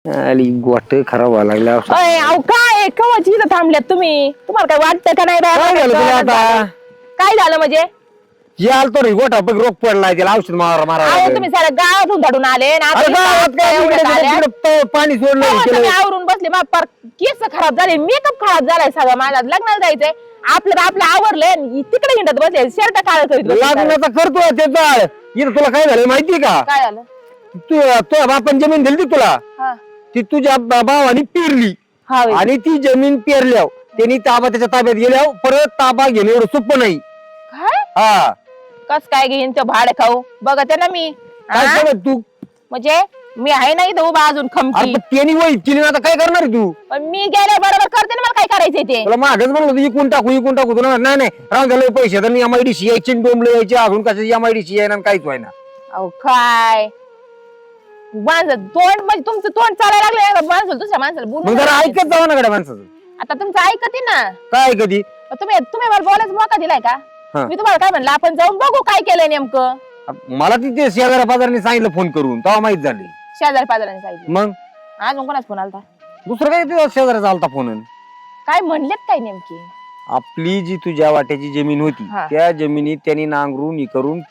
आली गोट खराब व्हायला लागला. अहो काय कवाची इथं थांबल्यात तुम्ही? तुम्हाला काय वाटतं का नाही काय झालं तुला आता? काय झालं म्हणजे? हे आलतो रे गोठा बघ रोग पडलाय त्याला औषध मारा अहो तुम्ही साऱ्या गावातून धडून आले ना आता गावात काय एवढ्यात इकडे आल्या. तिकडे पाणी सोडलं तेव्हा केलं. तुम्ही आवरून बसले मग पर केस खराब झाले, मेकअप खराब झालाय सगळा माझा. लग्नाला जायचंय आपलं आवरलंय आणि तिकडे हिंडत बसले शर्ट काळ करीत बसले. लग्नाचा करतो ते जाळ. इथं तुला काय झालं माहितीये का? काय झालं? तुझ्या बापान जमीन दिली ती तुला, हा ती तुझ्या भावानी पेरली हा होय. आणि ती जमीन पेरल्यावर त्यांनी ताबा त्याच्या ताब्यात गेल्यावर परत ताबा घेणे एवढं सोपं नाही. काय हा कस काय घेईन तो भाडे खाऊ बघते ना मी. काय हा? समज तू? म्हणजे मी आहे नाही इथं उभा अजून अरे खमकी. पण त्यांनी वहीत केली ना, आता काय करणार आहे तू? पण मी गेल्या बरोबर करते ना, मला काय करायचंय ते. तुला मागच म्हणलं होतं इकून टाकू तुला नाही नाही राहून झालं पैसे तर एमआयडीसी यायची डोंबले यायचे अजून कशाची एमआयडीसी यायना काहीच व्हायना. अहो काय माणसं तोंड म्हणजे तुमचं तोंड चालायला लागलं माणसाला दुसऱ्या माणसाला मग बोलून. जरा ऐकत जावं ना गड्या माणसाचं. आता तुमचं ऐकते ना. काय कधी तुम्ही मला बोलायचं मौका दिलाय का? हा. मी तुम्हाला काय म्हणलं आपण जाऊन बघू काय केलंय नेमकं. मला तिथे शेजाऱ्या पाजारांनी सांगितलं फोन करून तेव्हा माहित झाली. शेजारी पाजारांनी सांगितलं. मग अजून कोणाच फोन आलता? दुसरं काय ते शेजाऱ्या चालता फोन. काय म्हणलेत काय नेमकी? आपली जी तुझ्या वाट्याची जमीन होती हा. त्या जमिनीत त्यांनी नांगरून करून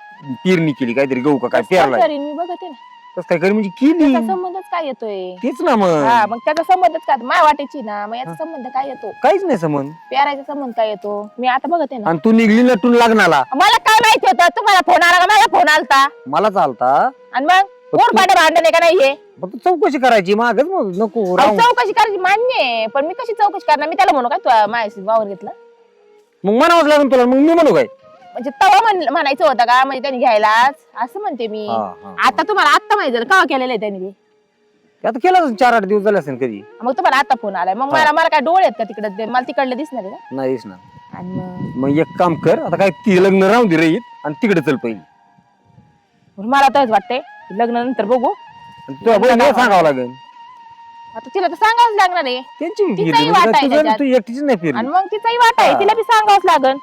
पेरणी केली काहीतरी गहू का काय कसं काय पेरलाय. करीन मी बघते ना. तसं काय करी म्हणजे केली त्याचा संबंधच काय येतोय? तेच ना मग हा मग त्याचा संबंधच काय माय वाटायची ना, मग याचा संबंध काय येतो? काहीच नाही समज. पेरायचा संबंध काय येतो? मी आता बघते ना. आणि तू निघली नटून लग्नाला. मला काय माहिती होतं तुम्हाला फोन आला का माझा फोन आलता? मला चालता आणि मग कोण भांडण आहे का नाही हे? फक्त चौकशी करायची मागच मग नको अहो, राहून. चौकशी करायची मान्य आहे, पण मी कशी चौकशी करणार? मी त्याला म्हणू काय तू माझ्याशी वावर घेतलं? मग म्हणावंच लागेल तुला. मग मी म्हणू काय? म्हणजे तवा म्हणायचं होतं का म्हणजे त्यांनी घ्यायलाच असं म्हणते मी. हा, हा. आता तुम्हाला आत्ता माहिती झालं का केलेलं आहे त्यांनी ते? ते आता केलं 4-8 दिवस झाले असेल कधी. मग तुम्हाला आता फोन आलाय मग मला काय डोळे आहेत का तिकडे? मला तिकडलं दिसणार आहे का? नाहीच ना. आणि मग मग एक काम कर आता काय ती लग्न राहून दे रहीत आणि तिकडे चल पहिली. मला तरच वाटतंय लग्न नंतर बघू. आणि तुला बहिणीला सांगावं लागेल. आता तिला तर सांगावंच लागणार आहे. त्यांची बी तिचाही फिरली वाटा आहे म्हणजे त्याच्यात. तू एकटीच नाही फिरली. आणि मग तिचाही वाटा आहे, तिला बी सांगावंच लागल.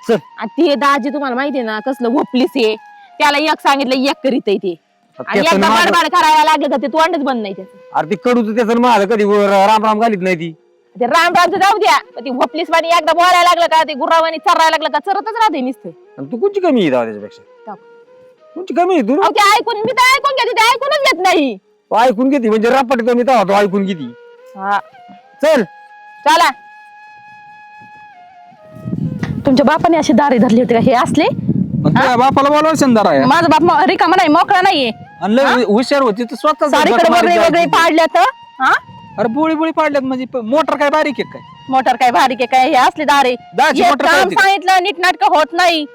चल. आणि ते दाजी तुम्हाला माहितीये ना कसलं वपलीस आहे. त्याला एक सांगितलं एक करीत आहे ते. आणि त्याचं एकदा नाव- बडबड करायला लागलं तर ते तोंडच बंद नाही त्याचं. अरे ती कडूच त्याचं माझं कधी राम राम घालीत नाही ती. ते रामरामचं जाऊ द्या, पण ती वपलीस वाणी एकदा बोलायला लागलं का ते गुर्रावानी चरायला लागलं का चरतच राहते नुसतं. आणि तू कोणची कमी आहे दादा त्याच्यापेक्षा? कोणची कमी आहे तू? अहो, ते ऐकून मी तर ऐकून घेते, ते ऐकूनच घेत नाही. तू ऐकून घेते म्हणजे रापट कमी तेव्हा तू ऐकून घेती. हा चल. चला. तुमच्या बापाने अशी दारी धरली होती का हे असले? तुझ्या बापाला बोलवा संदार आहे माझा बाप रिकामा नाही, मोकळा नाहीये. आणि लय हुशार होती तर स्वतः सारीकडे वगैरे वगैरे पाडल्यात. हा अरे बोळी बोळी पाडल्यात म्हणजे मोटर काय बारीक आहे काय? मोटर काय भारी काय काय हे असले दारे? दाची एक मोटर काम काय ती? सांगितलं नीट नाटक होत नाही.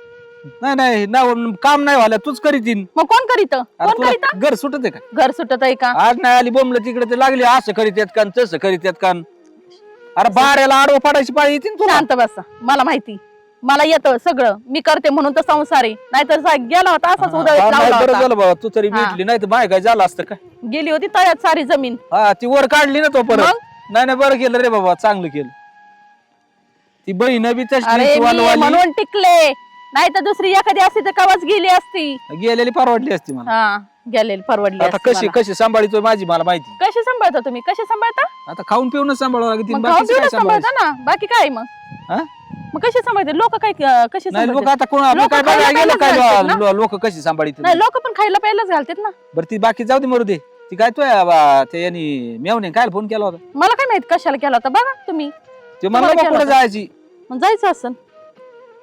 नाही नाही काम नाही व्हायला तूच करीतीन. मग कोण करीत? कोण करीत? घर सुटत आहे का? घर सुटत आहे का? आज नाही आली बोंबलं तिकडे ते लागली असं करीत येत का तसं करीत येत का? अरे बाऱ्याला आडवं पाडायची पाळी येते तुला. शांत बसा, मला माहिती, मला येतं सगळं. मी करते म्हणून तर संसार आहे, नाहीतर गेला होता असाच उदळीत हा, नाही, लावला बरं होता. झालं बाबा तू तरी हा. भेटली नाही तर बाय काय झालं असतं काय? गेली होती तळ्यात सारी जमीन. हा ती वर काढली ना तो परत. मग? नाही नाही बरं केलं रे बाबा, चांगलं केलं. ती बहीण बी अरे तशी मी वालवाली म्हणून टिकले, नाही तर दुसरी एखादी असती तर कवाच गेली असती. गेलेली परवडली असती मला. हा गेलेली परवडली आता असती कशी मला. कशी सांभाळतोय माझी मला माहिती. कशी सांभाळता तुम्ही? कशी सांभाळता? आता खाऊन पिऊनच सांभाळावं लागेल. मग बाकीचं खाऊन काय पिऊनच सांभाळायचं? सांभाळता ना, बाकी काय मग? हा? मग कशी सांभाळते लोक? काय कशी नाही लोक सांभाळतात? आता कोण आपलं लोकं काय खायला बघायला गेलं प्यायलाच घालतात ना? काय लोक कशी सांभाळीत नाही लोक पण खायला प्यायलाच घालतात ना. बरं ती बाकी जाऊ दे मरू दे. ती काय तो ते यांनी मेवणे काय फोन केला होता? मला काय माहित कशाला केला होता, बघा तुम्ही. ते म्हणलं तुम्हाला बा कुठं केला जायची. मग जायचं असं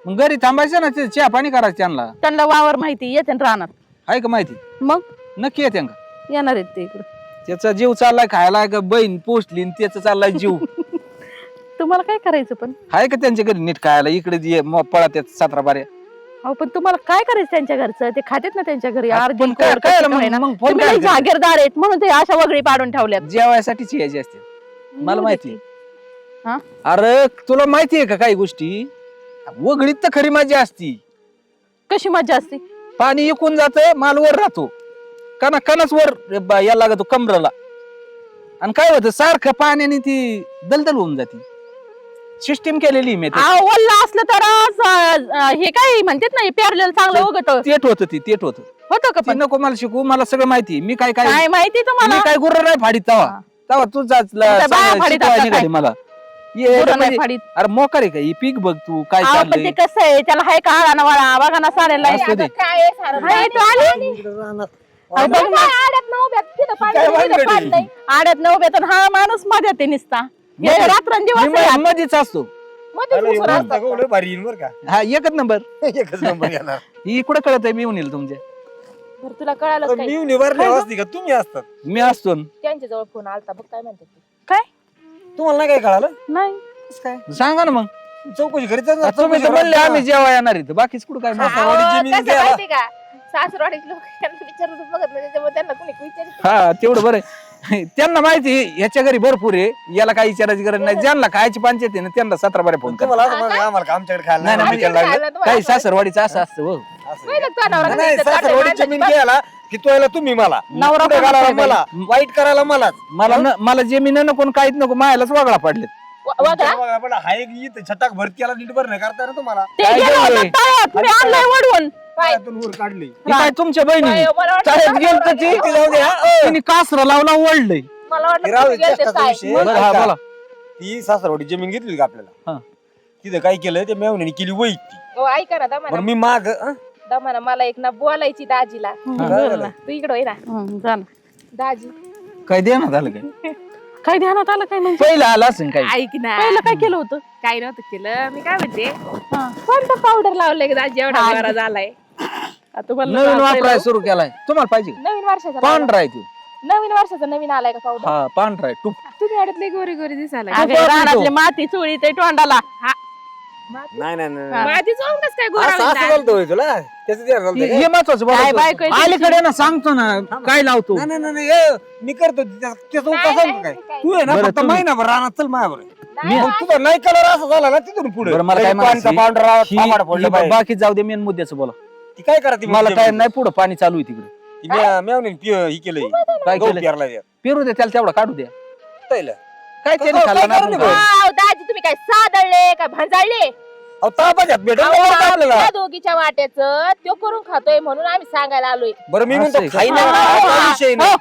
मग घरी थांबायचं ना, ते चहा पाणी करायचं त्यांना. त्यांना वावर माहिती, येते ना राहणार. आहे का माहिती? मग नक्की येते का? येणार आहेत ते इकडं. त्याचा जीव चाललाय खायला का बहीण पोचली त्याचा चाललाय जीव. तुम्हाला काय करायचं पण? आहे का त्यांच्या घरी नीट खायला? इकडे पळत येत 17 बाऱ्या. अहो पण तुम्हाला काय करायचं त्यांच्या घरचं? ते खातेत ना त्यांच्या घरी. आपण अर्धी काय- कोर काय कशी आलं मग- काय ना. मग फोन तुम्ही काय लई करायचं? जागीरदार आहेत म्हणून ते अशा वगळी पाडून ठेवल्यात. जेवायसाठीच यायची असते मला येऊ माहिती. दे हा? अरे तुला माहितीये का काही गोष्टी? वगळीत तर खरी मजा असती. कशी मजा असते? पाणी इकून जात माल वर राहतो. कणच वर यायला लागतो कमरला. आणि काय होतं सारखं पाण्याने ती दलदल होऊन जाते. सिस्टीम केलेली मी ते. वल्ल असलं तर हे काय म्हणतात ना, पेरलेलं चांगलं उगत तेट होतं ती तेट होतं होतं का ती पण? नको मला शिकू, मला सगळं माहिती. मी काय काय माहिती तुम्हाला? मी काय गुर्र नाही फाडीत तवा तवा तू तुमच्या बाया फाडीत असतात निघाली काय? मला गुरं नाही फाडीत. अरे मोकार आहे का ही पीक बघ तू काय अहो, पण चाललंय. ते कसं आहे, त्याला हाय का आळा ना वाळा बघा ना साऱ्याला. असू दे. हाय, तू आली? अहो, बघ ना. आड्यात न उभ्या तर हा माणूस मध्ये ते निसता हे रात्रंदिवस मी आहे. मध्येच असतो. भारी येईल बरं का हा एकच नंबर. एकच नंबर येणार. ही कुठं कळत आहे मी येऊन तुमच्या. बरं, तुला कळालं तर काय? मी निवारले असती का तुम्ही असतात मी असतो न. त्यांच्या जवळ फोन आलता बघ, काय म्हणतात ते. काय तुम्हाला नाही काय कळालं नाही कसं काय सांगा ना मग. चौकशी करीत तुम्ही तर म्हणले आम्ही जेव्हा येणार इथं, बाकीच कुठं काय माहिती. सासरवाडीची जमीन कसं द्यायला. माहिती का, सासरवाडीचे लोक यांना विचारत बघत नाही, त्याच्यामुळे त्यांना कोणी विचारित हा तेवढं बरं आहे. त्यांना माहिती आहे, ह्याच्या घरी भरपूर आहे, याला काही विचारायची गरज नाही. ज्यांना खायची पंचायत आहे ना त्यांना 17 बारे फोन करा. तुम्हाला असं म्हणायचं, आम्हाला आमच्याकडे खायला नाही, नाही, नाही, आम्ही केलं लागलं. काही सासरवाडीचं असं असतं हो. नाही सासरवाडीची जमीन घ्यायला की तोयला तुम्ही मला नवरा पुढे पण घालायला आहे बाई. मला वाईट करायला मलाच मला जमीन नको काहीच नको, मायालाच वगळा पडलेत. पण हाय इथं छटाक भरती केला नीट भर नाही करता ना तुम्हाला काय झालंय? वडवून पायातून वर काढली ही काय तुमच्या बहिणी शाळेत गेलत ती ती जाऊ दे, हा. तिने कासरा लावला ओढलंय. मला हे राहू दे, वाटलं चेष्टाचा विषय. बरं, हा, ऐका. बोला. ती सासरवाडी जमीन घेतली का आपल्याला हा. तिथं काय केलं ते मेवण्याने केली वैक ती ऐका ना बरं दमाना मी माग दमाना मला एक ना बोलायची दाजीला. तू इकडे होय ना दाजी. काय देण्यात आलं काय? काय ध्यानात आलं काय म्हणजे? पहिलं आलं असेल काय? ऐक ना, पहिलं काय केलं होतं? काय नव्हतं केलं, मी काय म्हणते, कोणतं पावडर लावलंय का दाजी, एवढा बरा झालाय. नवीन वापराय सुरू केलाय. तुम्हाला पाहिजे का? नवीन वर्षाचा पांढरा आहे तो. नवीन वर्षाचा नवीन आलाय का पावडर? हा पांढरा आहे टूप. तुम्ही अडतले गोरी गोरी दिसायला. अगं, रानातली माती चोळी ते तोंडाला. नाही नाही नाही. माती चोळून कसं काय असं असं गोरा बोलतोय तुला त्याचं ध्यान झालं हे महत्वाचं काय बोलायचं. बायको आहे तुमची? अलीकडे ना सांगतो ना काय लावतो. नाही नाही नाही ए, मी करतो त्याचं उपाय सांगतो काय तू आहे ना बरं, फक्त तुम्ही- महिनाभर राहणार चल माझ्यावर नाही, तुझा नाही कलर असा झाला ना तिथून पुढे बरं, मला काय म्हणायचं? पावडर ही बाकी जाऊ दे, मेन मुद्द्याचं बोला. ती काय करा ती मला काय नाही पुढं पाणी चालू आहे तिकडे. मेवणे ही केलंय काय गहू केलं? पेरला द्या पेरू दे त्याला तेवढा काढू द्या. ताईला. काय त्याने काय खाल्लं ना करू आपण नका. काय? वाव, दाजी तुम्ही काय सादळले का भंजाळले? अहो तापाच्यात भेटेल ना वरती आपल्याला त्या दोघीच्या वाट्याचं त्यो करून खातोय म्हणून आम्ही सांगायला आलोय. बरं मी म्हणतो असं आहे का? खाई नाही हा, हा हा, विषय हो, नाही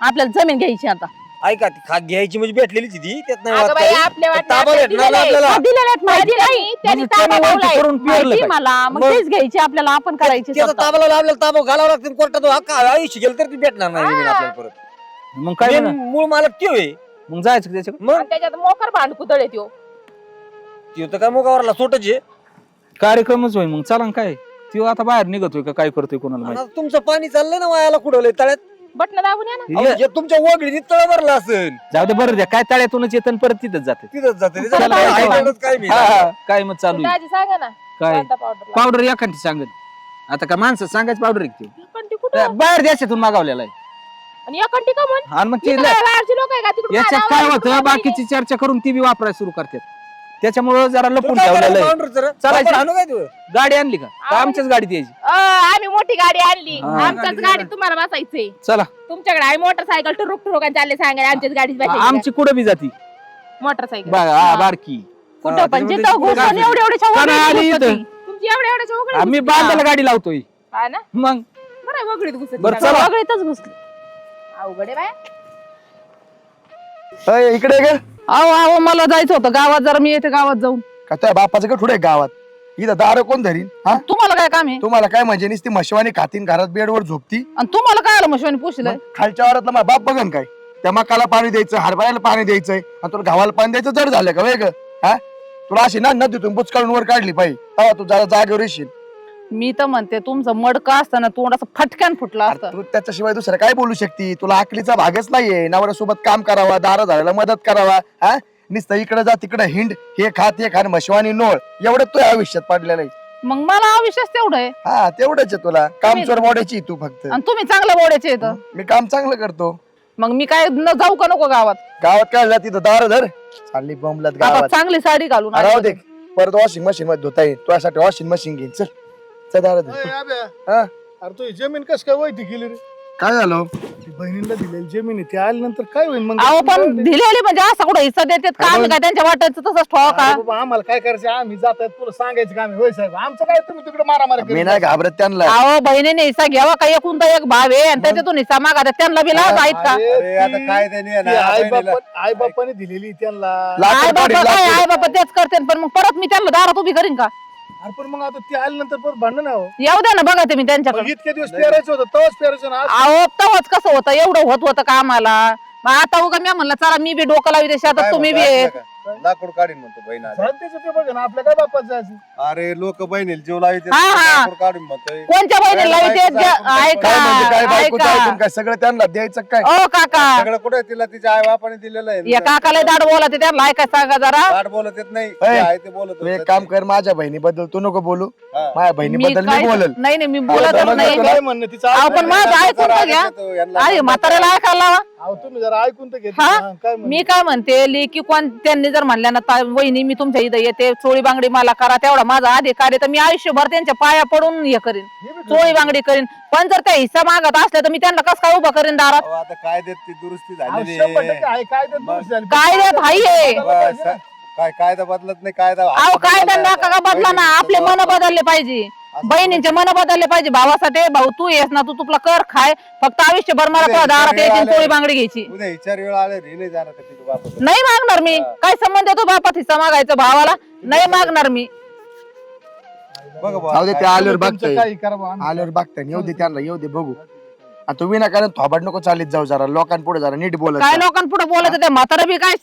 आपल्याला जमीन घ्यायची आता. ऐका ती खाक घ्यायची म्हणजे भेटलेलीच ती त्यात नाही अगं वाद बाई, काही. आपल्या वाट्यात ताबा आपल्याला भेटणार ना दिलेलं आहे. आपल्याला. दिलेलं माहिती नाही, त्यांनी म्हणजे ताबा त्याने वरती लावलाय. करून पेरलं माहिती काय? मला, मग मग- तेच घ्यायची आपल्याला, आपण करायची त्याचा स्वतः. ताबाला आपल्याला ताबा घालावा लागतो कोर्टात हक्का आयुष्य गेलं तर ती भेटणार नाही जमीन आपल्याला परत मग काय मेन म्हणा? मूळ मालक त्यो आहे मग जायचं का त्याच्याकडे? मग आणि त्याच्यात मोकर भांड कुदळे त्यो. त्यो तर काय मुगावरला सोटच आहे कार्यक्रमच होईल मग चला ना काय. त्यो आता बाहेर निघतोय का काय करतोय कोणाला आणि माहिती. आता तुमचं पाणी चाललंय ना वायाला कुठवलंय तळ्यात बटन दाबून या ना. अहो, ये, जे तुमच्या वगळीने तळ भरलं असेल जाऊ दे बरं द्या काय तळ्यातूनच येतं आणि परत तिथंच जाते. तिथंच जाते चला, काय काय ऐकलंच काय मी काय मग चालू आहे? दाजी सांगा ना काय कोणता पावडर पावडर एखादी सांगत आता का माणसं सांगायचं पावडर एक एकांटी कुठं बाहेर देशातून मागवलेला आहे. आणि एकांटी का म्हण? आणि मग ते इथं काय बाहेरची लोक आहे का तिकडून याच्यात नाव काय आहे, होतं तिकडून बाकीची चर्चा करून ती बी वापरायला सुरू करतात. त्याच्यामुळं जरा लपून काय ठेवलेलं करायचं आहे. पांढरं जरा? चालायचं. पापड आणू काय तू गाडी आणली का? का आमच्याच गाडीत यायची? आम्ही मोठी गाडी आणली, हा. आमच्याच गाडीत तुम्हाला बसायचंय. चला तुमच्याकडे आहे मोटरसायकल टुरुक टुरुक आणि चालले सांगा आमच्याच गाडीत बसायचं. आमची कुठं बी जाती मोटरसायकल बारकी कुठं पण त्याच्यामध्ये जिथं कुठं घुसून काय एवढ्या का नाही आली एवढ्या इथं? तुमची एवढ्या उघडीत आम्ही घुसली. बांधायला गाडी लावतोय हा ना, मग. बरं उघडीत घुसत बरं, चला. वगळीतच घुसली. अवघड आहे बाया. इकडे ग अहो अहो मला जायचं होतं गावात, जरा मी येते गावात जाऊन. का तुझ्या बापाचं का ठुडे गावात इथं दार कोण धरीन हा तुम्हाला काय काम आहे? तुम्हाला काय म्हणजे नुसती मशवानी खातीन घरात बेडवर झोपती आणि तुम्हाला काय आलं मशिवानी पुशील? मग खालच्या वारातला माझा बाप बघन काय त्या मकाला पाणी द्यायचं हरभऱ्याला पाणी द्यायचंय आणि तुला गावाला पाणी द्यायचं जड झालं का वेग हा तुला अशी ना नदीतून बुचकाळून वर काढली पाहिजे तेव्हा तू जरा जागेवर येशील. मी तर म्हणते तुमचं मडकं असताना तोंड असं फटक्यान फुटलं अरे असतं. तू त्याच्याशिवाय दुसरं काय बोलू शकती तुला अकलीचा भागच नाहीये नवऱ्यासोबत काम करावा दारा झाडाला मदत करावा हा नुसतं इकडे जा तिकडे हिंड हे खात हे खान मशवानी नोळ एवढं तू आयुष्यात पडलेलं आहे. मग मला अविश्वास तेवढं आहे. हा तेवढंच आहे तुला काम चोर मोडायची तू फक्त आणि तुम्ही चांगलं बोलायचे येतं. मी काम चांगलं करतो. मग मी काय जाऊ का नको गावात? गावात काय झालं तिथं दार धर चालली बोंबलत आता गावात चांगली साडी घालून राहू आली दे परत वॉशिंग मशीन मध्ये धुता येईल तुझ्यासाठी वॉशिंग मशीन घेईन चल चल दार धर अय, आब्या, हा अरे तू ही जमीन कस काय वैती केली रे? काय झालं बहिणीला दिलेली जमीन आहे ती आल्यानंतर काय होईल मग अहो पण दिलेली म्हणजे असं कुठं हिस्सा देतात का आम्ही काय त्यांच्या वाटायचं तसंच ठेवा का अरे बाबा, आम्हाला काय करायचं आम्ही जातात तुला सांगायचं काम होय साहेब आमचं काय तुम्ही तिकडे मारामारी मी नाही घाबरत त्यांना अहो बहिणीने हिस्सा घ्यावा का एकूणता एक भाव आहे आणि त्याच्यातून हिस्सा मागा त्यांना बी लाज आहेत का आता काय त्यांनी आई बापाने दिलेली त्यांना आई बाबा काय आई बाबा तेच करते पण मग परत मी त्यांना दारात उभी करीन का अरे पण मग आता ती आल्यानंतर परत भांडण आहे हो. येऊ द्या ना बघा ते मी मग त्यांच्याकडे इतके दिवस पेरायचं होतं तेव्हाच पेरायचं ना आज अहो तवच कसं होतं एवढं होतं का आम्हाला मग आता उगा मी म्हणलं चला मी बी डोकं लावी शेतात तुम्ही बी आहेत. लाकूड काढीन म्हणतो बहीण आली. शांतीचं ते बघा ना आपल्या काय बापात जायचं अरे लोक बहिणीला जीव लावित हा, हा. लाकूड काढून म्हणतोय कोणच्या बहिणीला लावते ऐका काय म्हणजे काय बायकोचं ऐका ऐकून काय सगळं त्यांना द्यायचं काय ओ काका सगळं कुठे तिला तिच्या आई बापाने दिलेलं आहे या काकाला दाड बोलते त्याला ऐका सांगा जरा गाठ बोलत येत नाही जे आहे ते बोलत तू एक होतं. काम कर माझ्या बहिणीबद्दल तू नको बोलू हा. माझ्या मी बहिणीबद्दल काय मी बोलल नाही नाही मी बोलतच जरा नाही काय म्हणणं तिचं अहो ऐकून पण माझं जरा ऐकून तर घ्या येतो, यांना आई म्हाताऱ्याला ऐकायला लावा अहो तुम्ही जरा ऐकून तर घेत हा? काय म्हणणं? मी काय म्हणते लेकी कोण त्यांनी जर म्हणल्या ना वहिनी मी तुमच्या इथं येते चोळी बांगडी मला करा तेवढा माझा अधिकार आहे तर मी आयुष्यभर त्यांच्या पाया पडून हे करीन चोळी बांगडी करीन पण जर त्या हिस्सा मागत असल्या तर मी त्यांना कसं काय उभं करीन दारात अहो, आता काय देत ती दुरुस्ती अहो, झालेली 100% आहे. आहे. कायद्यात दुरुस्ती झाली. कायद्यात हाय बस, काय कायदा बदलत नाही कायदा अहो कायदा नका का बदला ना आपले मन बदलले पाहिजे बहिणींचे मन बदलले पाहिजे भावासाठी भाऊ तू येस ना तू तुला कर खाय फक्त आयुष्यभर मला तुला दारात यायची चोळी बांगडी घ्यायची उद्या विचार वेळ आले रे नाही जाणार का तिच्या बापाचं? नाही मागणार मी काय संबंध आहे तो बापात हिस्सा मागायचा भावाला नाही मागणार मी बघ बुवा, जाऊ दे ते काय- आल्यावर तुमचं बघताय काही करा बुवा, आम्ही- आल्यावर बघताय येऊ दे त्यांना येऊ दे बघू आता तू विनाकारण थोबाड नको चालीत जाऊ जरा लोकांपुढे जरा नीट बोलत काय जा. लोकांपुढे बोलायचं ते म्हातारा बी काय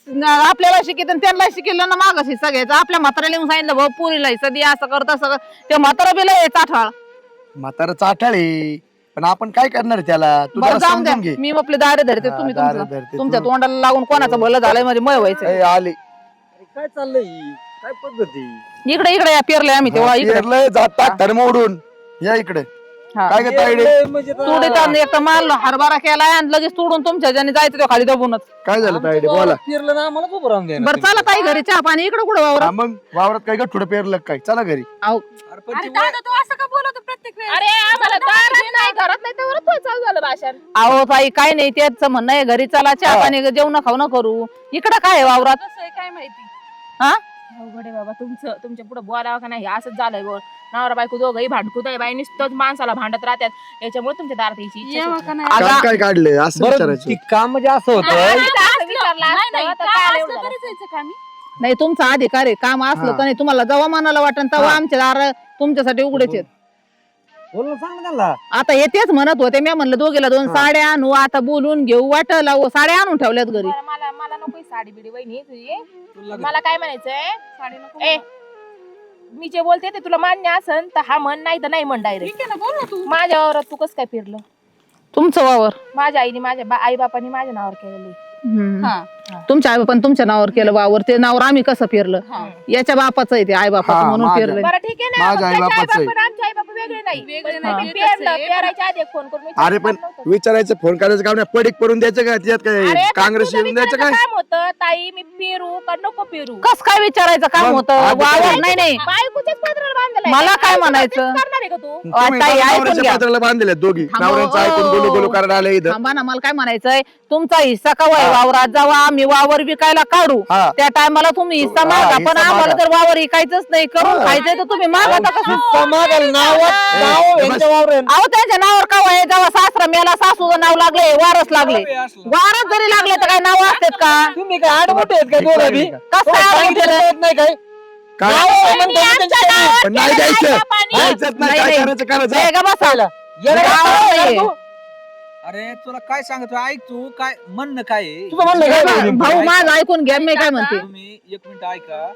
आपल्याला शिकित त्यांना शिकेल ना मागच हिस्सा घ्यायचा आपल्या म्हाताऱ्याला येऊन सांगितलं भाऊ पुरीला हिस्सा दे असं करता सगळं ते म्हातारा बी लय चाठाळ म्हातारा चाटाळे पण आपण काय करणार त्याला तू बरं जरा जाऊन द्या समजून घे मी आपले दारे धरते हा, तुम्ही दारे तुमचं धरते तुमच्या तू. तोंडाला लागून कोणाचं भलं झालंय म्हणजे मय व्हायचं ए, आले काय चाललंय काय पद्धती इकडे इकडे या पेरले आम्ही तेव्हा इकडे पेरलंय जातात धर्म उडून या इकडे हा. काय घेता आयडे तुडीत एक तर मारलो हरभरा केलाय आणि लगेच तुडून तुमच्या ज्याने जायचं तो खाली दबूनच काय झालं तायडे बोला फिरलं ना आम्हाला उभं राहून द्यायला बरं चला ताई घरी चहा पाणी इकडे कुठं वावर हा, मग वावरात काय गठुडं पेरलं काय चला घरी अरे पण ती अरे आम्हाला दारात नाही घरात नाही तेवढं चालू झालं भाषण अहो ताई काय नाही त्याच म्हणणं आहे घरी चला चहा पाणी जेवण खाऊ करू इकडं काय आहे वावरात काय माहिती हा अवघड आहे बाबा तुमच्या पुढे बोलावं का नाही असंच झालंय बोल नवरा बायको दोघंही भांडकुत आहे बाई नुसतंच माणसाला भांडत राहतात याच्यामुळे तुमच्या दारात यायची इच्छा होती. अगं, काम काय काढले असं बरं विचारायचं ती काम म्हणजे असं होतं असं विचारलं असतं तर काय एवढं झालं? नाही तुमचा अधिकार आहे काम असलं हा. तर नाही तुम्हाला जेव्हा मनाला वाटण तेव्हा हा. आमच्या दार तुमच्यासाठी उघडेच आहेत बोल ना सांग ना त्यांना आता हे तेच म्हणत होते मी म्हणलं दोघीला दोन हा. साड्या आणू आता बोलून घेऊ वाटलं साड्या आणून ठेवल्यात घरी बरं, मला नको साडी बिडी वहिनी तुझी तुला मला काय म्हणायचंय साडी नको ए मी जे बोलते ते तुला मान्य असन तर हा म्हण नाही तर नाही म्हण डायरेक्ट माझ्या वावरात तू कसं काय फिरलं तुमचं वावर माझ्या आईने माझ्या आई बापाने माझ्या नावावर केलेलं तुमच्या आई पण तुमच्या नावावर केलं वावर ते नावावर आम्ही कसं फिरलं याच्या बापाचं आहे ते आई बापाचं हा, म्हणून माझ्या. फिरलं बरं ठीक आहे ना माझ्या मग त्याचे आई-बापाचं आहे. आई-बाप आणि आमचे आई बाप वेगळे नाही हा. मी पेरलं, पेरायच्या आधी एक फोन करून विचारलं अरे पण नव्हतं. विचारायचं फोन करायचं काम नाही पडीक पडून द्यायचं का त्यात अरे, काय पण काँग्रेस तुझं येऊन द्यायचं विचारायचं काय काम होतं ताई मी पेरू का नको पेरू कस काय विचारायचं काम मग होतं अधिकार वावर आहे. नाही नाही बायकोच्याच पत्राला बांधलंय मला काय बायकोचं म्हणायचं? तेच करणार आहे का तू तुम्ही ताई, ऐकून नवऱ्याच्या घ्या. पत्राला बांधलेले दोघी थांबा, नवऱ्यांचं ऐकून ओ. गोलू गोलू करायला आले इथं थांबा ना मला काय म्हणायचंय तुमचा हिस्सा कवा आहे हा. वावरात जेव्हा आम्ही वावर विकायला काढू हा. त्या टायमाला तुम्ही हिस्सा हा, मागा हिस्सा पण आम्हाला मागा. जर वावर विकायचंच नाही करून हा. खायचंय तर तुम्ही मागा आता कसं ए, बस. अहो त्यांच्या नावावर कवा आहे जेव्हा सासरा मेला सासूचं नाव लागले वारस लागले वारस जरी लागले तर काय नाव असतात का तुम्ही काय आडमोठे आहेत का दोघं बी? कसं काय आडमुठे? नाही काय काय आणि आमच्या नावावर पण नाही केलं द्यायचं बापाने. द्यायचंच नाही नाही, काय नाही. करायचं करायचं ए, ग बसा. येडा नावावर काय नाहीये. तू? अरे तुला काय सांगतो ऐक तू काय म्हणणं काय आहे? ए, भाऊ माझं ऐकून घ्या मी काय म्हणते तुम्ही एक मिनिट ऐका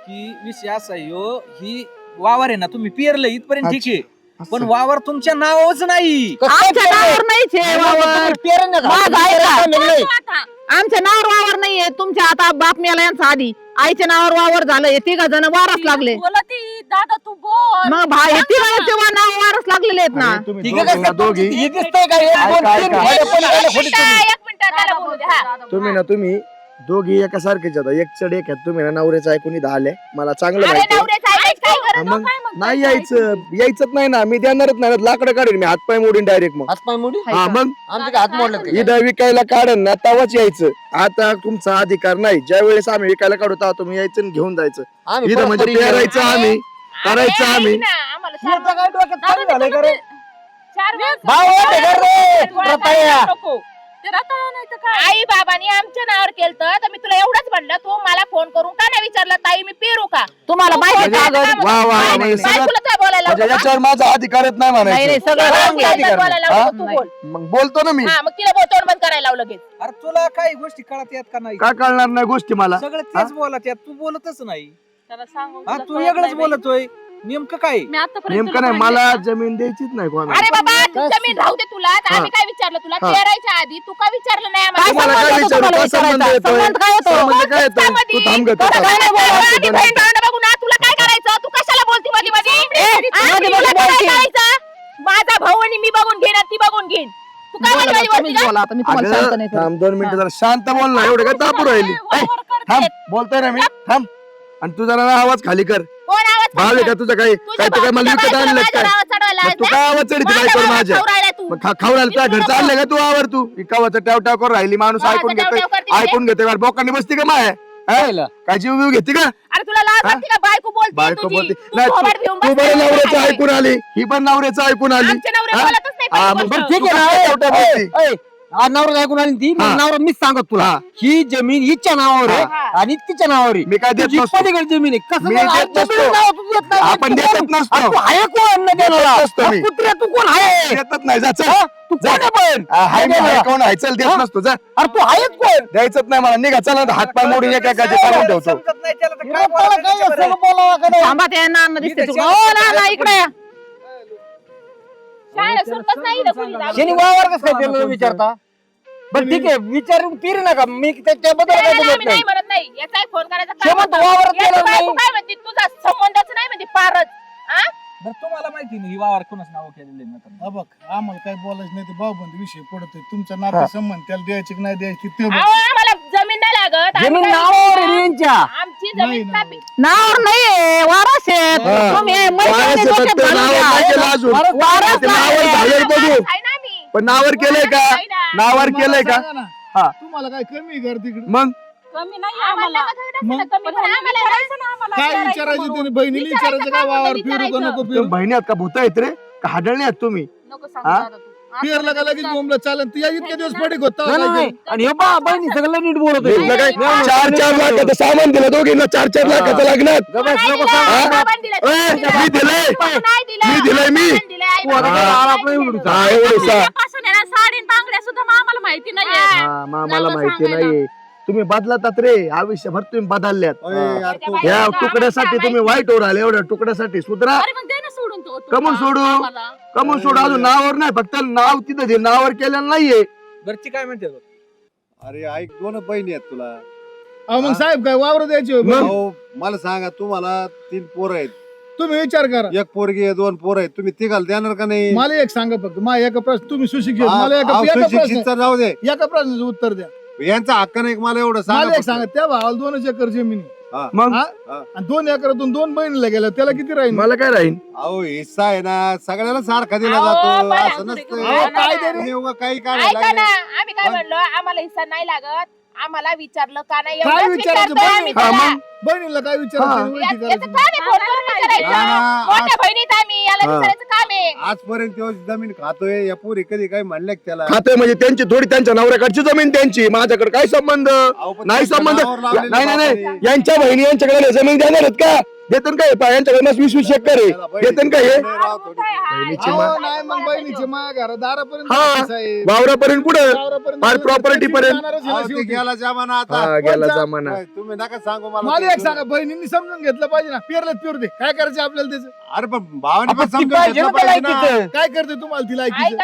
की विषय असा आहे ह्यो, ही वावर आहे ना तुम्ही पेरलं इथपर्यंत ठीक आहे पण वावर तुमच्या नावावरच नाही आमच्या नावावर नाहीच आहे वावर माझं ऐका. आमच्या नावावर वावर नाहीये तुमच्या आता बाप मेला यांचा आधी आईच्या नावावर वावर झालं हे तिघ जण वारस लागले दादा तू बोल मग भाई हे तिघांचे नाव वारस लागलेले आहेत ना अरे, तुम्ही दोघी दिसतंय का एक, दोन, ऐका, तीन, ऐका. भाड्या पण आल्या खोलीत तुम्ही. एक मिनिट त्याला बोलू दे हा तुम्ही ना तुम्ही दोघी एका सारखेच आता एक चढ एक आहेत तुम्ही ना नवऱ्याचं ऐकून इथं आले मला चांगलं अरे माहिती नवऱ्याचं ऐकायचं काय करा मग नाही यायचंच नाही ना, मी देणारच नाही ना, लाकडं काढेन मी, हातपाय मोडीन डायरेक्ट मग. हातपाय मोडी हा मग आमचे काय हात मोडले ते? इथं विकायला काढन ना तवाच यायचं. आता तुमचा अधिकार नाही. ज्या वेळेस आम्ही विकायला काढू तेव्हा तुम्ही यायचं आणि घेऊन जायचं. आम्ही इथं म्हणजे परस्पर पेरायचं आम्ही, करायचं आम्ही. आम्हाला तुमचं काय डोक्यात खाली झालंय का रे? चार माणसं- भाऊ, ते घर रे, डोळ्यात रताळ्या. नको. आई बाबांनी आमच्या नावावर केलं तर मी तुला एवढंच म्हणलं, तू मला फोन करून का नाही विचारलं ताई मी पेरू का? तुम्हाला माहिती आहे का अगं? वा वा काय म्हणजे सगळं तुला काय बोलायला म्हणजे लावलं का? याच्यावर माझा अधिकारच नाही नाही म्हणायचं. नाही सगळं मला रांग बोलायला आहे. बोलायला हा? लावलं, तू बोल. मग बोलतो ना मी. हा मग तिला तोंड बंद करायला लावलं लगेच. अरे तुला काही गोष्टी कळत येत का नाही? काय कळणार नाही गोष्टी मला. सगळं तेच बोलत यात, तू बोलतच नाही. त्याला सांगून हा तुला तू कळत वेगळंच नाही बाई. बोलतोय. नेमकं काय? मी आतापर्यंत नेमकं तुला नाही, म्हणलं मला ना. जमीन द्यायचीच नाही कोणाला. अरे बाबा तू जमीन राहू दे तुला, तर आम्ही काय विचारलं तुला हा. पेरायच्या आधी, तू का विचारलं नाही काय आम्हाला? तुम्हाला संबंध काय येतो विचारू? तुम्हाला काय संबंध विचारायचा? येतोय? संबंध काय येतो? संबंध काय येतोय? संबंधी. तू थांब गं, तू तुला थांब. काय नाही बोलायचं? आधी तुझं बहीण भावंडं बघू ना, तुला काय करायचं? तू कशाला बोलती मध्ये मध्ये? मध्ये तुला मध्ये काय बोलती. करायचं? माझा भाऊ आणि मी बघून घेईन आणि ती बघून घेईन. तू काय बोला, मध्ये तुम्हीच बोलती का? बोला, आता मी तुम्हाला शांत अगं नाही करत. थांब 2 मिनिटं जरा शांत बोल ना. एवढं काय तापू राहिली. काय वर करते? थांब बोलतोय ना मी. थांब. आणि तू जरा ना आवाज खाली कर. कोण आवाज भाव आहे करतं? का तुझं काय? तुझ्या काय तू काय मला भावाच्या विकत बायकोला आणलं माझ्या काय? नावावर चढवायला मग आज तू ना? काय आवाज चढती माझ्या काय कर नावावर माझ्या? चढवायला तू. मग खाऊ राहिलं त्या घर चाललंय का तू आवर तू? इकावाचं टाव टाव करून राहिली. माणूस हा, ऐकून टाव घेतोय, टाव करते म्हणजे? ऐकून घेतोय. बोकांनी बसती का माय? पाहिलं? काय जीव बिव घेते का? अरे तुला लाज वाटते का? बायको बोलते बायको तुझी. बोलते तू नाही. थोबाड घेऊन तू बसते. बरं नवऱ्याचं काय? ऐकून आली, ही पण नवऱ्याचं ऐकून आली. आमचे नवरे हा? बोलतच नाही हा, पहिली मग गोष्ट. ठीक आहे ना, काय एवढं बोलती? ए, आज नवरा ऐकून आली ती, मग हा. नवरा मीच सांगत तुला, हा. ही जमीन हिच्या नावावर आहे हा. आणि तिच्या नावावर आहे. मी काय देत तुझी नसतो. पलीकडे जमीन आहे. कसं मी बोलावं? देत जमिनीचं नसतो. नाव तू देत नाही. आपण तू देतच कोण? नसतो. अरे तू आहे कोण न देणारा? नसतो मी. कुत्र्या तू कोण आहे? देतच नाही जा चल. हा? तू जा. कोण आहे पण? हाय मी देणारा. हाय कोण आहे चल देत हा? नसतो जा. अरे तू आहेच कोण? द्यायचंच नाही मला. निघा चला हात पाय मोडून एका एकाचे टाकून ठेवतो. समजत नाही त्याला तर काय त्याला बोलायचं काय त्याच्याबरोबर? असं बोलावं का नाही? थांबा ते नाना दिसते इथे तुला. चार- ओ नाना इकडे या. शाळेत सुटत नाही ना कोणी जाऊ. शनी वावर कसं काय त्याला विचारता? बरं ठीक आहे, विचारून फिर नका. मी त्याच्याबद्दल काय त्याला बोलत आम्ही नाही. नाही म्हणत नाही. याचा एक फोन करायचा काय शेवट होतं? वावरात याची गेला बायको नाही. काय म्हणते? तुझा संबंधच नाही म्हणते पारच. हा? बरं तुम्हाला माहिती नाही ही वावर कोणाच नाव केलेलं आहे ना? हा बघ आम्हाला काय बोलायचं नाही, ते भाऊबंद विषय पडतोय. तुमचा नाते संबंध त्याला द्यायची की नाही द्यायची ते बघ. अहो, आम्हाला जमीन नाही लागत. आम्ही जमीन काय नावावर विचारलं? आहे यांच्या. आमची नाही, जमीन नाही. तापी. नावावर नाहीये वारस आहे. हा. तुम्ही वारस मैत्रिणी आहे, डोक्यात फक्त घालून नावावर घ्या. नाही केलं अजून. वारस ते नावावर नाही. झालेलं बघू. वारस आहे ना आम्ही. पण नावावर केलंय का? वारस आहे ना. नावावर मला केलंय का? सांगा ना, हा. तुम्हाला काय कमी आहे घर तिकडे? मग कमी नाही आम्हाला मग? कमी पण आम्हाला काय विचारायचं त्याने? बहिणीला विचारायचं का वावर फिरू का नको तुम्ही फिरू? बहिणी आहात का भूत आहेत रे का हाडळणे आहात तुम्ही? नको हा? सांगू दादा तू. फिरलं का लगेच बोंबलं चालन. तू या इतके दिवस पडीक होता नाही, नाही, नाही. आणि हे बा बहिणी सगळं नीट बोलत होती. भेटलं काय? नाही, 4-4 लाखाचं सामान दिलं दोघींना. 4-4 लाखाचं लग्नात. गबस नाही नको दिलं, सांग. बाबांनी दिलं. ए, मी दिलंय. नाही दिलं. मी दिलंय, मी. बाबांनी दिलंय, आई तू आता बाबांनी काय दिलंय. आळा पण एवढूचा. हा, एवढंसा. साडी बांगड्या सुद्धा आम्हाला माहिती नाहीये. हा, मला माहिती नाहीये. तुम्ही बदलतात रे. आयुष्यभर तुम्ही बदलल्यात. अरे यार तू या तुकड्यासाठी तुम्ही वाईट होऊ राहिले. एवढ्या तुकड्यासाठी सुधरा. कमून सोडू कमून सोडू. अजून नावावर नाही, फक्त नाव तिथं दे. नावावर केलेलं नाहीये. घरची काय म्हणते बघ. अरे ऐक 2 बहिणी आहेत तुला. अहो मग साहेब काय वावर द्यायची होय? मग? भाऊ मला सांगा तुम्हाला 3 पोरं आहेत. तुम्ही विचार करा. 1 पोरगी आहे 2 पोरं आहेत. तुम्ही तिघाला देणार का नाही? मला एक सांगा फक्त. मला एका प्रश्न तुम्ही सुशिक्षित. मला आ- एका सुशिक्षितचं जाऊ दे. प्रश्नाचं उत्तर द्या. यांचा हक्क नाही मला एवढं मला एक सांगा सांगा, त्या भावाला 2 एकर जमीन आहे. मग हा? हा. आणि 2 एकरातून 2 बहिणीला गेल्या, त्याला किती राहील? मला काय राहील? अहो हिस्सा आहे ना सगळ्याला सारखा दिला अहो, जातो. बाया, असं नसतं. अहो, काय ते रे? तुम्ही उगा काही ऐका काढायला ना लागले. आम्ही काय म्हणलो आम्हाला हिस्सा नाही लागत. आम्हाला विचारलं का नाही काय एवढंच विचारायचं विचारतोय आम्ही हा, त्याला. मग? बहिणीला काय हा. विचारायचं? वैती याचं करायचं. काम आहे फोन करून विचारायचं. ना, ना, मोठ्या बहिणीत आम्ही याला हा. विचारायचं काम आहे. आजपर्यंत तो जमीन खातोय. या पोरी कधी काही म्हणले का त्याला? खाते म्हणजे त्यांची थोडी त्यांच्या नवऱ्याकडची जमीन त्यांची. माझ्याकडे काय संबंध? अहो, पण नाही त्यांच्या संबंध. नावावर लावलेलं नाही नाही नाही. बापाने. यांच्या बहिणी यांच्याकडे जमीन देणार आहेत का? देतात काय? यांच्याकडे 20-20 एकर आहे. देतात का हे? राव थोडी. बहिणीची अहो, मा- नाही मग बहिणीचे माया घरा दारापर्यंत हा. जाते साहेब. वावरापर्यंत कुठं? वावरापर्यंत फार जाते. property त्याची पर्यंत. जाणारच आहे अहो, ना ते शेवटी. गेला जमाना आता. हा, गेला कोणचा? जमाना. काय, तुम्ही नका सांगू मला. मला एक सांगा, बहिणींनी समजून घेतलं पाहिजे ना. पेरलेत पेरू दे. काय करायचं आपल्याला त्याचं? अरे पण भावाने पण आपण ती समजून पाहिजे घेतलं ना त्याला पाहिजे ना. ऐकीचं. काय करते तुम्हाला तिला ऐकायचं?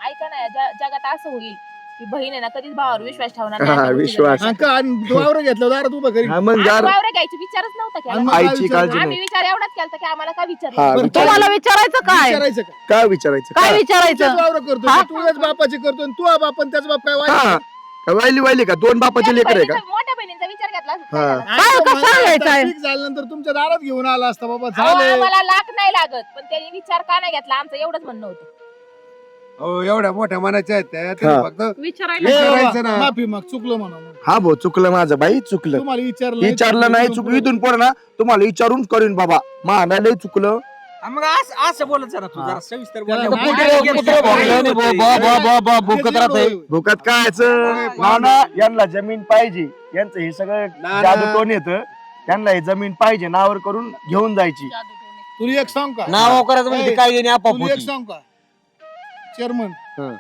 ऐका ना जगात असं होईल की बहीण आहे ना कधीच भावावर विश्वास ठेवणार हा, नाही. विश्वास. हा का? आणि वावर घेतलं दारात उभं करी. हा, मग आम्ही जार वावरं घ्यायचा विचारच नव्हता आणि केला. मग काय आईची विचार- काळजी आम्ही नाही. विचार एवढाच केला की आम्हाला काय हा, विचारलं बरं, तुम्हाला विचारायचं काय? विचारायचं का? काय विचारायचं? काय काय? विचारायचं? तुझ्याच वावर करतोय हा? का? तुझ्याच बापाचे करतोय आणि तू बाप आणि त्याच बाप काय वाईट? हा. काय वाहिली वाहिली का? 2 बापाचे लेकर आहे का? मोठ्या बहिणीचा विचार घेतला असता काय कसं सांगायचंय? ठीक झाल्यानंतर तुमच्या दारात घेऊन आला असता बाबा अहो, झालं आम्हाला लाख नाही लागत पण त्यांनी विचार का नाही घेतला आमचं एवढंच म्हणणं होतं. हो एवढ्या मोठ्या मनाच्या आहेत त्या हा. त्यांनी फक्त विचारायला ए बाबा, विचारायचं ना. माफी माग चुकलं म्हणा मग. हा भाऊ चुकलं माझं बाई चुकलं तुम्हाला विचारलं नाही चुकलं इथून पुढे ना तुम्हाला विचारून करीन बाबा लय चुकलं मग असं बोलत जरा तू जरा सविस्तर बोल. त्याला कुत्रे भोगले आणि भुकत राहतंय. भुकत काय यांना जमीन पाहिजे यांचं हे सगळं ना. जादूटोन येतं त्यांना हे जमीन पाहिजे नावावर करून घेऊन जायची तुला एक सांग का नाव करायचं म्हणजे ए, काय देणे आपोआप तुला एक होती. सांग का चेअरमन हं.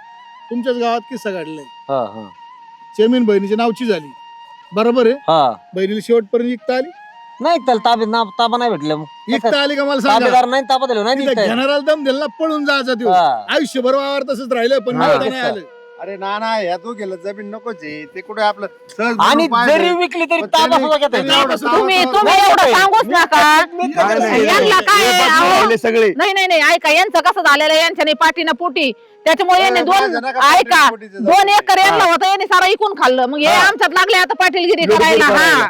तुमच्याच गावात किस्सा घडलाय हा, हा. चेअरमन बहिणीच्या नावची झाली बरोबर आहे हा. बहिणीला शेवटपर्यंत इकता आली नाही त्याला ताबा नाही भेटलं इकता आली का मला सांगा ताबेदार नाही ताबा दिलो नाही तिथं निघताय. घेणाऱ्याला दम दिला पळून जायचा तो हा. आयुष्यभर वावर तसंच राहिलं पण हा. निघता नाही आलं अरे ना ह्या तू गेलं जमीन नकोच आहे ते कुठे आपलं सहज आणि म्हणून पाहिजे. जरी विकली तरी पण ताबा त्यांनी- सुद्धा घेता येत नाही. तुम्ही एवढं सांगूच नका. यांना काय हे अहो, राहिले सगळे नाही ऐका यांचं कसं झालेलं आहे, यांच्या पाठीनं पोटी त्याच्यामुळे यांनी माझ्या दोन नका ऐका पोटीचं 2 एकर यांना होतं यांनी सारा इकून खाल्लं मग हे आमच्यात लागले आता पाटीलगिरी लोकगिरी करायला हा करायला.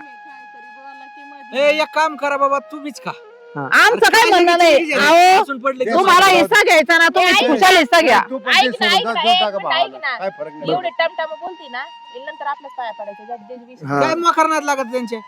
एक काम करा बाबा तुम्हीच खा. आमचं काय म्हणणं नाही अहो असून पडले की तुम्हाला हिस्सा घ्यायचा ना तुम्ही ऐक- खुशाल हिस्सा घ्या तू पण ऐक ते ना, सोडून ऐक जा, ना, देऊन एक टाका मिनिट, भावाला. ऐक ना. काय फरक नाही एवढे टमटम बोलती ना नंतर आपल्याच पाया पडायचे हा. काय मकरणात लागत त्यांचे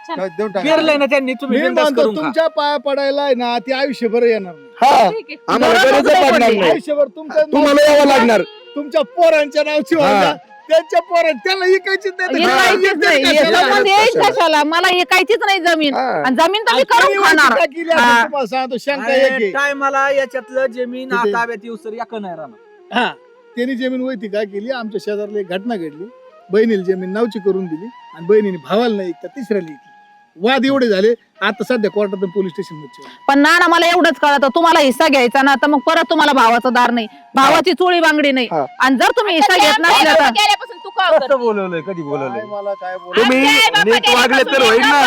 काय देऊन टाका. पेरलंय ना त्यांनी तुम्ही मी बिनधास्त म्हणतो करून खा. तुमच्या पाया पडायला आहे ना ती आयुष्यभर येणार नाही हा आम्हाला बरोबर गरज नाही पडणार पडली. नाही आयुष्यभर तुमच्या तुम्हाला यावं लागणार तुमच्या पोरांच्या नावची व्हायला त्यांच्या पोरां त्याला इकायचीच नाही तर इकायचीच नाही हे कशाला? संबंध येईल कशाला मला इकायचीच नाही जमीन हा. आणि जमीन तर मी आणि करून त्यांनी खाणार टीका केली असेल हा. तुम्हाला सांगतो शंका एक आहे. काय मला याच्यातलं जमीन किती? ताब्यात येऊ सर या नाही राहणार. हा त्यांनी जमीन वैती काय केली आमच्या शेजारला एक घटना घडली बहिणीला जमीन नावची करून दिली आणि बहिणीने भावाला नाही ऐकता तिसऱ्याला ऐकली वाद एवढे झाले आता सध्या कोर्टात पोलीस स्टेशन मध्ये पण ना मला एवढंच कळतं तुम्हाला हिस्सा घ्यायचा ना तर मग परत तुम्हाला भावाचं दार नाही भावाची चोळी बांगडी नाही हा. आणि जर तुम्ही हिस्सा घेत नसल्या तर गेल्यापासून तू का कसं बोलवलंय कधी काय बोलवलंय मला काय बोल तुम्ही नीट वागले तर होईल ना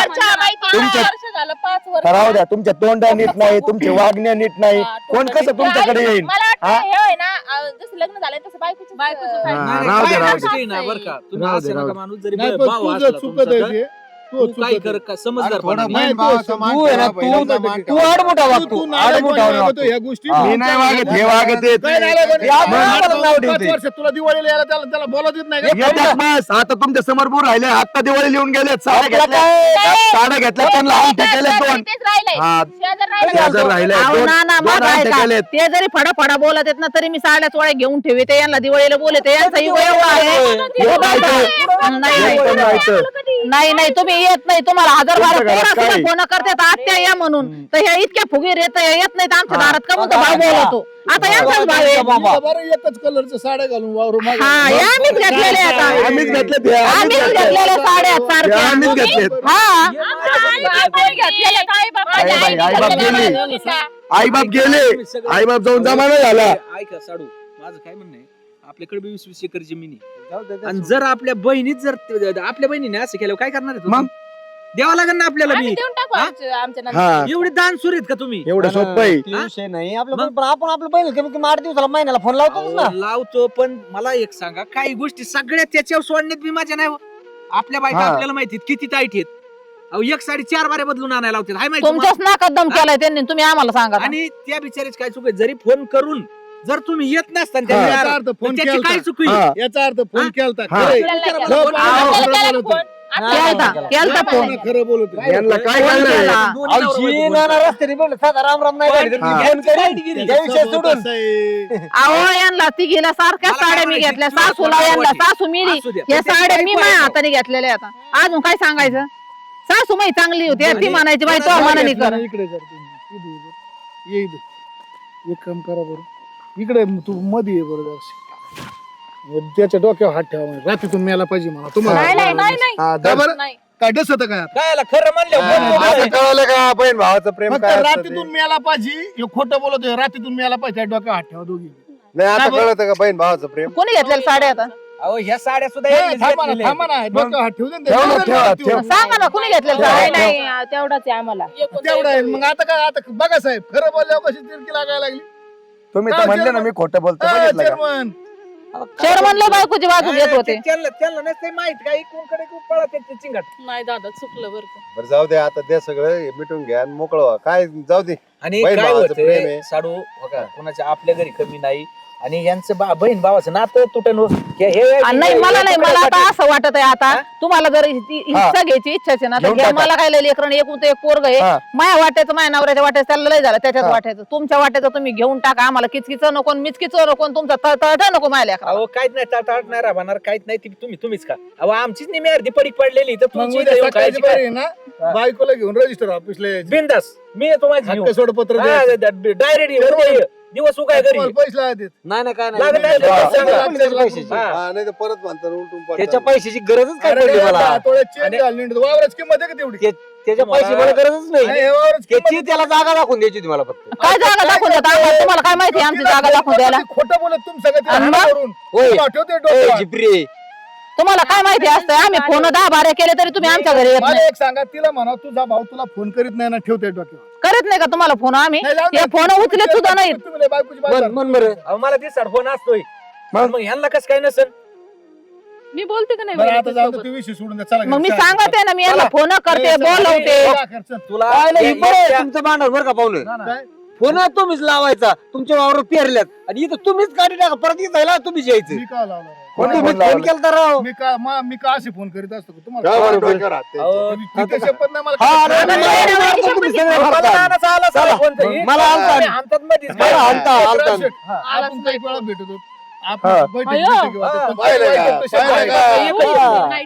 तुमच्या- राहू द्या तुमच्या तोंडा नीट नाही तुमचे वागण्या नीट नाही कोण कसं तुमच्याकडे येईल मला हा? वाटतं हे होय ना जसं लग्न झालंय तसं बायकोचं हा. नाही, राहू दे, काय राहू दे. गोष्टी नाही बरं का तुम्ही राहू दे, असं राहू नका दे. माणूस जरी नाही पण भाव तुझं असला चुकत तुमचा आहे तर ते. तू चुकत काय आहे. कर का समजदार थोडं पण नाही, बहीण भावाचं तू- मान तू आहे ना, ठेवा, बहिणीचा मान तू ठेवा. आडमुठा वागतो तू नालायकपणा आडमुठा वागतो वागतो ह्या गोष्टी हा. मी नाही वागत हे वागत आहेत काय नालायकपणा? या मुलाला नाव पाच ठेवते. वर्षात तुला दिवाळीला यायला त्याला बोलत येत नाही का? येतात बस आता तुमच्या समोर बोर राहिले आता दिवाळी लिहून गेलेत साड्या आपला घेतल्या साड्या घेतल्या त्यांना अंगठ्या केल्या 2 हा शेजार राहिले अहो, ना ना मग अंगठ्या ऐका केलेत ते जरी फडा बोलत आहेत ना तरी मी साड्या चोळ्या घेऊन ठेवते यांना दिवाळीला बोलते यांचा युग एवढा आहे हे माहिती. नाही हे पण माहिती. नाही तुम्ही येत नाही तुम्हाला हजार बारा तुमच्या घरात पोरं काय? सुद्धा फोन करतात आत्या या म्हणून तर ह्या इतक्या फुगीर येत नाही तर आमच्या दारात का म्हणतो भाव बोलवतो आता यांचाच भाव आहे इथं बरं एकच कलरच्या साड्या घालून वावरू मागे. हा या आम्हीच घेतलेल्या आता आम्हीच घेतलेत हे, आम्हीच आम्हीच घेतलेत. घेतलेल्या साड्या हे सारख्या आम्हीच घेतलेत हा आई बाप गेले आई बाप जाऊन जमाना झाला ऐका साडू माझं काय म्हणणं आहे आपल्याकडे 20-20 एकर जमीन आहे जाऊ दे, आणि जर आपल्या बहिणीत जर आपल्या बहिणीने असं केलं काय करणार आहे मग द्यावं लागेल ना आपल्याला बी देऊन टाकू हा? आमच्या नंतर. हा एवढे दान सुरीत का तुम्ही एवढं सोपं आहे ती विषय नाही आपलं मग? पण आपण आपलं पहिलं कमी कमी 8 दिवसाला महिन्याला फोन लावतोच ना अहो, लावतो पण मला एक सांगा काही गोष्टी सगळ्या त्याच्यावर सोडण्यात बी माझ्या नाही हो. आपल्या बायका हा. आपल्याला माहिती किती टाईट आहेत अहो एक साडी 4 बारे बदलून आणायला लावतात हाय माहिती तुम्हाला? तुमच्याच नाकात दम केलाय त्यांनी तुम्ही आम्हाला सांगा आणि त्या बिचारीच काय चुक आहे जरी फोन करून जर तुम्ही येत नसताना त्या हा. वेळेला, याचा अर्थ फोन तर त्याची केलता. काय चुकी हा. याचा अर्थ फोन केलता हा. खरंय. आपल्याला जो केला. पाहुणा आपल्याला खरं केला बोलतो. फोन. केलता फोन पाहुणा खरं बोलतो यांना काय फोन कळलंय? केला. अवशी नाना रस्त्याने बोलले साधा राम नाही झाली तर मी हा. फोन करीन त्या विषय सोडून अहो यांना तिघीला सारख्या मला काय साड्या मी म्हणायचं, घेतल्या तुला सासूला कोणाला यांना वाटली? सासू मिली असू द्या. या पण ते साड्या काही मी पाहिजे. माझ्या हाताने घेतलेल्या आता अजून काय सांगायचं सासू माही चांगली होती ती आणि म्हणायची बाई तो मनाने कर इकडे कर तुम्ही. इथे ये बरं. ये इथं. एक काम करा बरं इकडे तू मध्ये ये बरं जराशी. त्याच्या डोक्यावर हात ठेवा म्हणजे. रात्रीतून मेला पाहिजे मला तुम्हाला नाही, नाही, नाही, नाही. हा, का बरं? नाही. काय डसत काय आता? काय आला, खरं म्हणलं असं कळलं का बहीण भावाचं प्रेम फक्त काय असतं ते? रात्रीतून मेला पाहिजे हे खोटं बोलतोय रात्रीतून मेला पाहिजे त्या डोक्यावर हात ठेवा दोघी नाही आता का बरं? कळत का बहीण भावाचं प्रेम कोणी घेतलेल्या साड्या आता अहो ह्या साड्या सुद्धा ए, यांनीच थांबा ना घेतलेल्या थांबा ना डोक्यावर हात ठेवू दे ना. ठेव ना, ठेवू दे ना ठेवा, वरती. ठेव. सांगा ना कोणी घेतलेल्या नाही, साड्या नाही, तेवढाच आहे आम्हाला तेवढं आहे मग आता काय आता बघा साहेब खरं बोलल्यावर कशी तिरकी लागायला लागली तुम्ही तर म्हणले ना मी खोटं बोलतो बघितलं का? चेअरमन चेअरमनला बायकोची बाजू घेत होते. त्यांना नसते माहित काय कोणकडे पळत ते चिंगाट. नाही दादा चुकलं बरं का. बरं जाऊ दे आता द्या सगळं हे मिटून घ्या आणि मोकळं व्हा. काय जाऊ दे आणि बहीण काय भावाचं प्रेम होतं आहे. साडू बघा कोणाच्या आपल्या घरी कमी नाही आणि यांचं बहीण भावाचं नातं तुटन नाही मला नाही, मला आता असं वाटत आहे आता तुम्हाला जर हिस्सा घ्यायची इच्छा आहे ना तर घेऊन घ्या. टाका. मला काय लय लेकरं नाही, एकूण ते एक पोरग आहे. हा. माझ्या वाट्याचं माझ्या नवऱ्याच्या वाट्याचं त्याला लय झालं त्याच्याच हा. वाट्याचं. तुमच्या वाट्याचं तुम्ही घेऊन टाका. आम्हाला किचकिच नको मिचकिच नको तुमचा तळतळ नको माझ्या लेकराला. अहो काहीच नाही टाळटाळ नाही राहणार काहीच नाही तुम्हीच का अहो आमचीच निमी अर्धी पडीक पडलेली तर मग तुमची उद्या इथं येऊन सकाळची खायची बारी आहे ना बायकोला घेऊन रजिस्टर ऑफिसला यायचं. बिंदास मी येतो माझी हक्क सोडपत्र द्यायचं. डायरेक्ट दिवस उगाय घरी तुम्हाला पैसे लागतात. नाही काय लागत नाही तर हा. सांगा. पैशाची हा. हा नाही तर परत म्हणतात उलटून पडतात. त्याच्या पैशाची गरजच काय अरे पडली मला. दहा तोळ्यात चेन आणि- घालून येतो. वावराची किंमत आहे का तेवढी? त्याच्या पैसे मला गरजच आणि नाही. हे वावराची किंमत त्याची त्याला जागा दाखवून द्यायची होती मला फक्त. काय जागा दाखवून देता आम्हाला? तुम्हाला काय माहिती आमची जागा दाखवून द्यायला? खोटं बोलत तुम सगळं आणि मग? होय. ठेवते ए, डोक्यावर. जिप्री तुम्हाला काय माहिती असतं? आम्ही फोन 10-12 केले तरी तुम्ही आमच्या घरी येत मला नाही. एक सांगा तिला म्हणा तुझा भाऊ तुला फोन करीत नाही ना ठेवते डोक्यावर. करत नाही का तुम्हाला फोन आम्ही? नाही, जाऊ दे. हे फोन उचलत सुद्धा नाहीत. तुम्ही लय बायकोची बाजू मन मन बरं. अहो मला ते फोन असतोय मग? मग ह्यांना कसं काय नसेल मी बोलते का नाही बरं, आता वहिनी जाऊ दे, सोबत? तू विषय सोडून दे. चला मग मी घरी, सांगते ना मी यांना चला. फोन करते चला. बोलवते. चला, चल. तुला काय नाही या- बरं आहे या- तुमचं भांडण बरं का पाहुणं. काय? फोन तुम्हीच लावायचा तुमच्या वावर पेरल्यात आणि इथं तुम्हीच काढी टाका परत इथं जायला तुम्हीच यायचं. मी का लावणार आहे? कोणी तुम्ही फोन फोन लावला? केला तर राव. मी का असे फोन करीत असतो का काय तुम्हाला? बरं डोक्यावर हात त्यांच्या? अहो, तिथे शपथ नाही मला. हा, काय- नाही, नाही, नाही, नाही, तुम्ही सगळे मला भरता. नानाचा आला चला. साला फोन तरी. मला आणता. आम्ही हाणतात मधीच. मला आणता, आणता. आपण काही वेळा भेटतो आपण हा. बैठक अयो. बिठक घेऊ आता. पण पाहिलं काय का? वाईट होतं पाहिलं शब्द का? आहे एकच का? फोन नाही.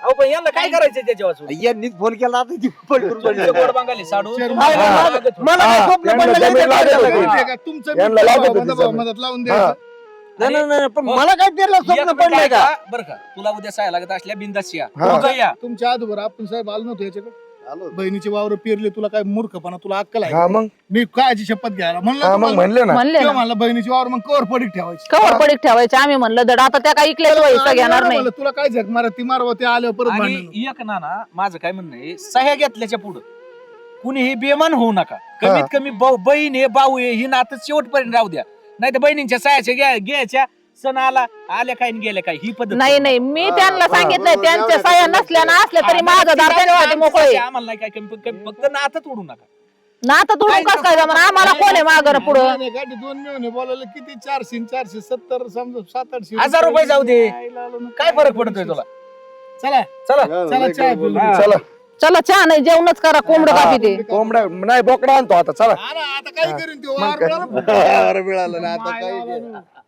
अहो पण यांना काय करायचं त्याच्या वाचून यांनीच फोन केला आता ती पलटून तुमचं पडली. गोड बांगाली साडू चेअरमन. तुम्हाला हा. मागत होतं. मला काय हा, स्वप्न यांना पडलं जमीन नाही लागत त्या होती. गावाला. माहिती आहे का? तुमचं यांना मित्र लागत होती भावंड जमीन. मदत लावून द्यायचं. नाही, नाही, नाही, पण हो. मला काय पेरलं एक स्वप्न मिनिट पडलंय का? ऐका, बरं का तुला उद्या साया लागत असल्या बिंदास या हा. दोघं या तुमच्या आजोबर आपण साहेब आलो नव्हतो याच्याकडे. आलो. बहिणीची वावर पेरले तुला काय मूर्खपणा तुला अक्कल आहे हा का? मग मी कायची शपथ घ्यायला म्हणलं हा मग तुम्हाला. म्हणले ना म्हणले तेव्हा ना म्हणलं बहिणीची वावर मग कवर पडीक ठेवायची. कवर पडीक ठेवायचे आम्ही म्हणलं दड आता त्या काही इकल्याशिवाय हिस्सा घेणार नाही. म्हणलं, तुला काय झक मारत ती मारवा ते आल्यावर परत आणि भांडण. एक नाना माझं काय म्हणणं आहे सह्या घेतल्याच्या पुढं कुणीही बेमान होऊ नका कमीत कमी बहीण हे भाऊ हे ही नातं शेवटपर्यंत राहू द्या नाही तर बहिणींच्या सह्याच्या घ्यायच्या सण आल्या काय आणि गेल्या काय ही पद्धत नाही नाही मी हा, त्यांना हा, सांगितलंय बरोबर, त्यांच्या एवढं सह्या कमी नसल्या ना असल्या तरी हा, माझं दार आमची त्यांच्यासाठी आमची मोकळे सह्या आम्हाला नाही काय कमी फक्त नातं तोडू नका ना आता तुडून कस काय जमणार आम्हाला कोण आहे मागं पुढं नाही, गाडी दोन मिळून बोलायला किती 470 समजा 700-800 हजार रुपये जाऊ दे. आलो ना. काय फरक पडतोय तुला चला चला चला चहा पिऊ. हा. चला चला चहा नाही जेवणच करा कोंबडं कापी ते कोंबड्या नाही बोकडा आणतो आता चला हा ना, आता काय करीन ते वावर काय? मिळालं. वावर मिळालं ना आता काय मायला